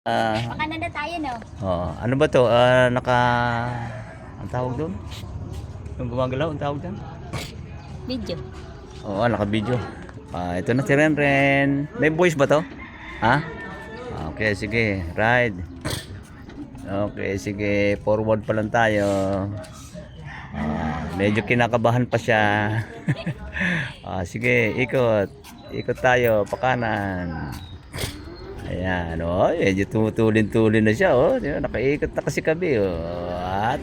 Baka na tayo, no? Ano ba to? Ang tawag doon? Yung gumagalaw, ang tawag doon? Video. Oo, naka-video. Ito na si Renren. May voice ba to? Ha? Okay, sige. Ride. Okay, sige. Forward pa lang tayo. Medyo kinakabahan pa siya. Sige, ikot. Ikot tayo, pakanan. Ayan, medyo tumutulin-tulin na siya, Di ba? Nakaikot na kasi kami,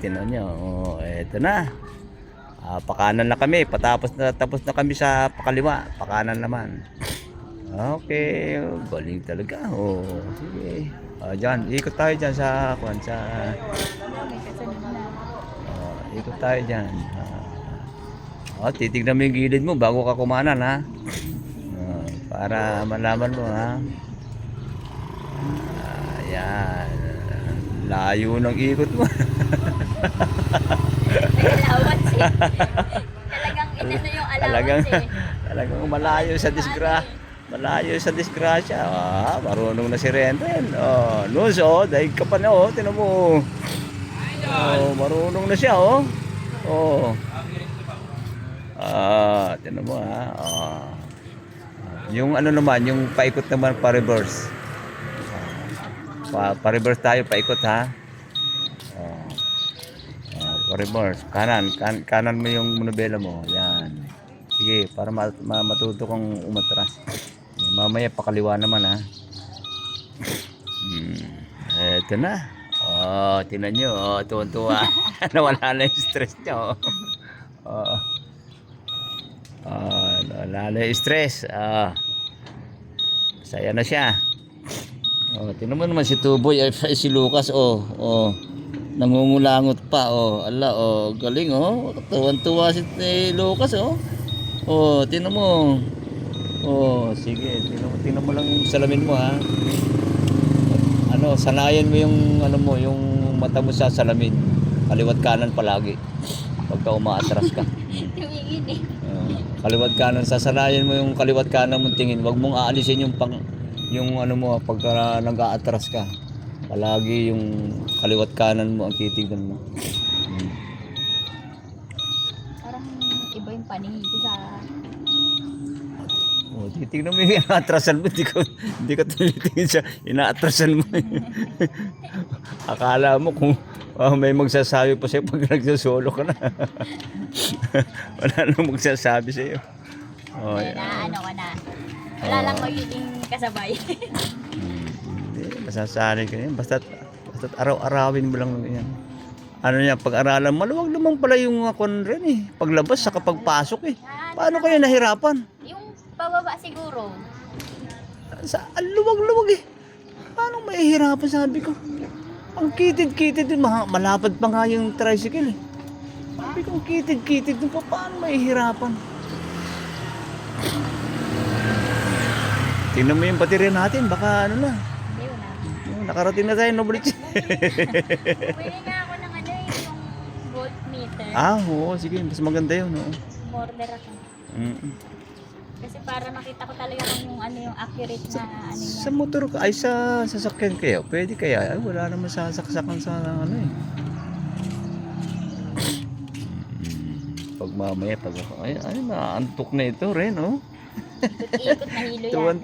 tinan nyo, eto na. Pakanan na kami, tapos na kami sa pakaliwa, pakanan naman. Okay, galing talaga, sige. Diyan, ikot tayo diyan sa ikot tayo diyan. Titignan mo yung gilid mo bago ka kumanan, ha. Para malaman mo, ha. Ayan. Layo ng ikot mo. Alawat eh. Talagang inano yung alawat eh. Talagang malayo sa disgrasya. Marunong na si Renren. Nus, daig ka pa na, tinan mo. Marunong na siya, tinan mo, ha. Yung ano naman, yung paikot naman pa-reverse. Pa-reverse tayo, paikot, ha. Pa-reverse. Kanan mo yung monobela mo. Yan. Sige, para matuto kang umatras. Mamaya pakaliwa naman, ha. Eto na. Tinan nyo, tuwan-tuwa. Nawala na yung stress nyo. Nawala na yung stress. Masaya na siya. Tingnan mo naman si Tuboy ay si Lucas, nangungulangot pa, ala, galing, tuwan-tuwa si Lucas, tingnan mo. Sige, tingnan mo lang yung salamin mo, ha. Sanayan mo yung yung mata mo sa salamin. Kaliwat kanan palagi. Pagka umaatras ka. Tumingin eh. Kaliwat kanan, sasanayan mo yung kaliwat kanan mong tingin. Wag mong aalisin yung pagka nag-aatras ka. Palagi yung kaliwat kanan mo ang titignan mo. Parang iba yung paningin ko sa... Titignan mo yung inaatrasan mo. Hindi ka tinitingin sa inaatrasan mo. Akala mo kung may magsasabi pa sa'yo pag nagsasolo ka na. Wala nang magsasabi sa'yo. Ano ka na. Wala lang magiging kasabay. Masasali ka yan. Basta't araw-arawin mo lang yan. Pag-aralan, maluwag naman pala yung rin eh. Paglabas sa pagpasok eh. Paano kayo nahirapan? Yung pababa siguro. Luwag-luwag eh. Paano mahihirapan, sabi ko? Ang kitid-kitid din. Malapad pa nga yung tricycle eh. Sabi ko, ang kitid-kitid din pa. Paano mahihirapan? Tingnan mo yung baterya natin. Baka na. Nakarating na tayo, Noblitz. Pwede nga ako ng yung voltmeter. Oo, sige. Mas maganda yun, Order ako. Kasi para makita ko talaga yung yung accurate na niya. Sa motor ka, ay sa sasakyan kayo, pwede kaya? Ay, wala naman sasaksakan sa Pag mamaya, naantok na ito rin, Ikot na hilo yan.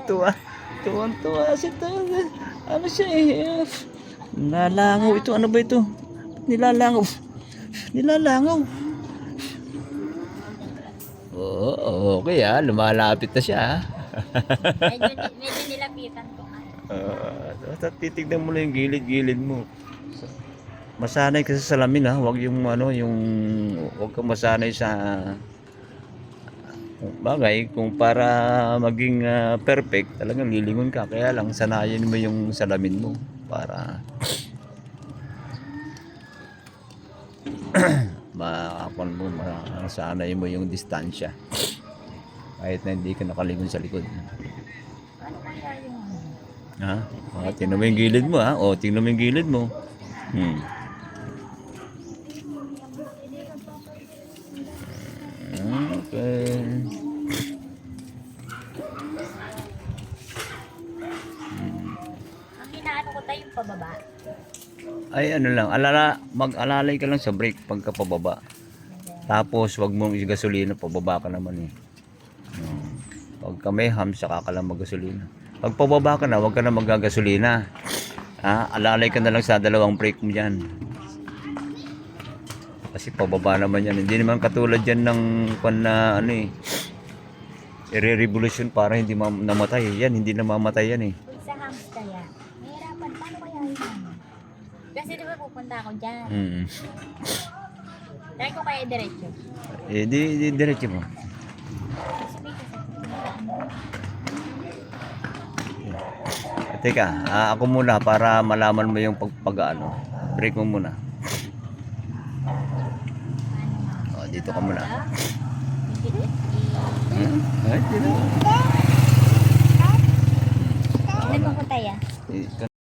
Tuwan-tuwa si Tata. Ano siya eh? Nilalangaw ito. Ano ba ito? Nilalangaw. Okay, lumalapit na siya, Medyo nilapitan ko nga. Titignan mo lang yung gilid-gilid mo. Masanay ka sa salamin, Huwag huwag kang masanay sa bagay kung para maging perfect, talagang lilingon ka. Kaya lang sanayin mo yung salamin mo para masanay mo yung distansya kahit na hindi ka nakalingon sa likod. Ano kaya yung... Tingnan mo yung gilid mo, tingnan mo yung gilid mo. Okay. Ang hinaano ko tayo yung pababa? Ay ano lang, mag-alalay ka lang sa brake pagka pababa. Tapos wag mong gasolina, pababa ka naman eh. Pagka may hams, saka ka lang mag-gasolina. Pag pababa ka na, wag ka na mag-gasolina. Alalay ka na lang sa dalawang brake mo dyan. Kasi pababa naman yan. Hindi naman katulad yan ng na ano eh. I-revolution para hindi namatay. Yan, hindi na mamatay yan eh. Kung sa hams kaya, mahirapan. Paano kaya yun? Kasi di ba pupunta ako dyan? Try ko kaya diretso. Di diretso mo. Teka, ako muna para malaman mo yung pag-ano. Break mo muna. Dito ka muna. Ay, dito. Saan pupunta yan?